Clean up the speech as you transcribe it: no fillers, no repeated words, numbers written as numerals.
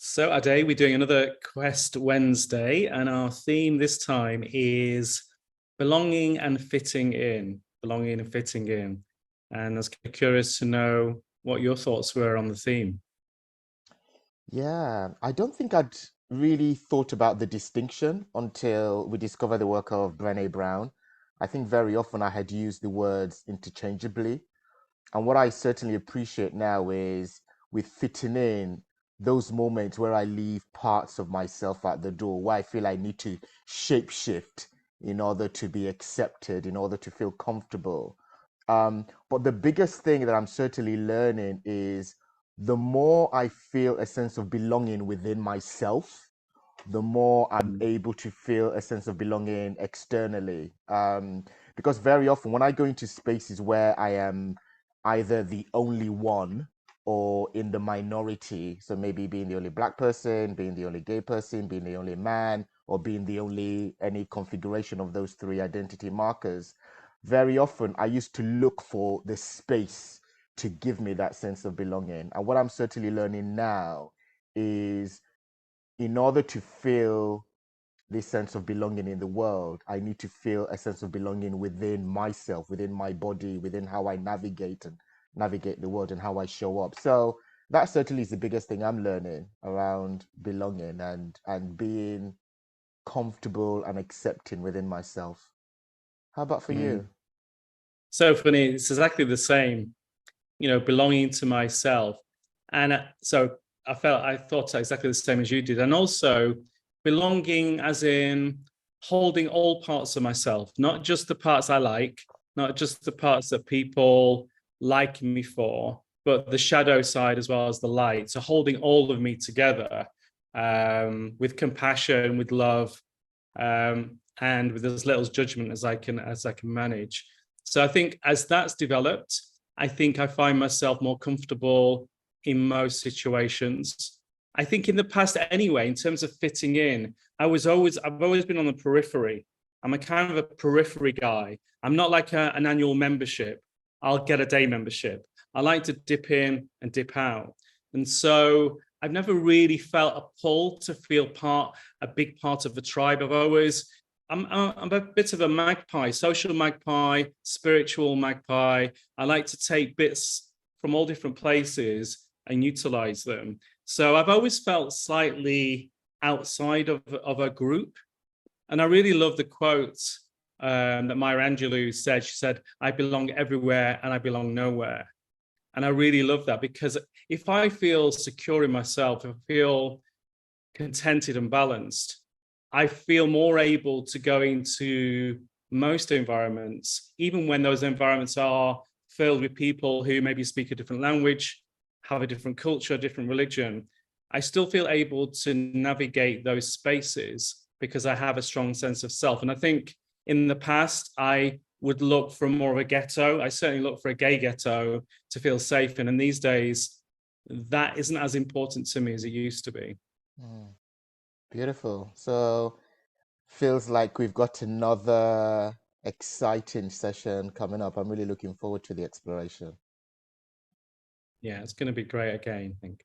So, Ade, we're doing another Quest Wednesday, and our theme this time is belonging and fitting in. Belonging and fitting in. And I was curious to know what your thoughts were on the theme. Yeah, I don't think I'd really thought about the distinction until we discovered the work of Brené Brown. I think very often I had used the words interchangeably. And what I certainly appreciate now is with fitting in those moments where I leave parts of myself at the door, where I feel I need to shape shift in order to be accepted, in order to feel comfortable. But the biggest thing that I'm certainly learning is the more I feel a sense of belonging within myself, the more I'm Mm. able to feel a sense of belonging externally. Because very often when I go into spaces where I am either the only one or in the minority, so maybe being the only black person, being the only gay person, being the only man, or being the only any configuration of those three identity markers, very often I used to look for the space to give me that sense of belonging. And what I'm certainly learning now is in order to feel this sense of belonging in the world, I need to feel a sense of belonging within myself, within my body, within how I navigate and navigate the world and how I show up. So that certainly is the biggest thing I'm learning around belonging and being comfortable and accepting within myself. How about for Mm. you? So funny, it's exactly the same, belonging to myself. And so I thought exactly the same as you did. And also belonging as in holding all parts of myself, not just the parts I like, not just the parts that people like me for, but the shadow side as well as the light. So holding all of me together with compassion, with love, and with as little judgment as I can manage. So I think as that's developed, I think I find myself more comfortable in most situations. I think in the past anyway, in terms of fitting in, I've always been on the periphery. I'm a kind of a periphery guy. I'm not like an annual membership. I'll get a day membership. I like to dip in and dip out. And so I've never really felt a pull to feel a big part of a tribe. I'm a bit of a magpie, social magpie, spiritual magpie. I like to take bits from all different places and utilize them. So I've always felt slightly outside of a group. And I really love the quote that Maya Angelou said. She said, "I belong everywhere and I belong nowhere." And I really love that because if I feel secure in myself, if I feel contented and balanced, I feel more able to go into most environments, even when those environments are filled with people who maybe speak a different language, have a different culture, different religion. I still feel able to navigate those spaces because I have a strong sense of self. And I think in the past, I would look for more of a ghetto. I certainly look for a gay ghetto to feel safe in. And these days, that isn't as important to me as it used to be. Mm, beautiful. So feels like we've got another exciting session coming up. I'm really looking forward to the exploration. Yeah, it's going to be great again, I think.